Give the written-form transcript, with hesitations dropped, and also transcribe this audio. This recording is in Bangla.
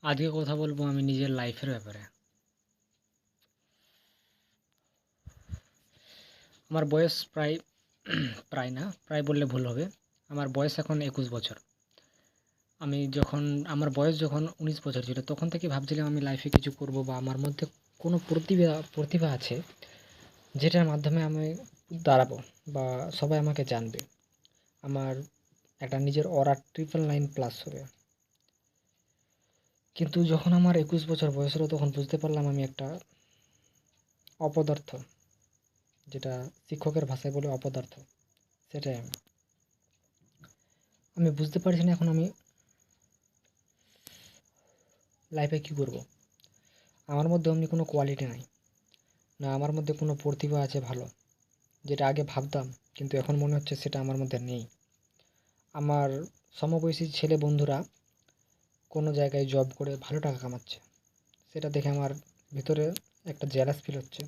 আজকে কথা বলবো আমি নিজের লাইফের ব্যাপারে। আমার বয়স প্রায় প্রায় না, প্রায় বললে ভুল হবে। আমার বয়স এখন ২১ বছর। আমি যখন আমার বয়স যখন ১৯ বছর ছিল তখন থেকেই ভাবছিলাম আমি লাইফে কিছু করব বা আমার মধ্যে কোনো প্রতিভা আছে যেটার মাধ্যমে আমি দাঁড়াবো বা সবাই আমাকে জানবে। আমার একটা নিজের অরা 999+ হবে। কিন্তু যখন আমার ২১ বছর বয়স হলো তখন বুঝতে পারলাম আমি একটা অপদার্থ, যেটা শিক্ষকের ভাষায় বলে অপদার্থ। সেটাই আমি। আমি বুঝতে পারছি না এখন আমি লাইফে কী করব। আমার মধ্যে অমনি কোনো কোয়ালিটি নাই। না আমার মধ্যে কোনো প্রতিভা আছে ভালো, যেটা আগে ভাবতাম কিন্তু এখন মনে হচ্ছে সেটা আমার মধ্যে নেই। আমার সমবয়সী ছেলে বন্ধুরা কোনো জায়গায় জব করে ভালো টাকা কামাচ্ছে। সেটা দেখে আমার ভিতরে একটা জেলাস ফিল হচ্ছে।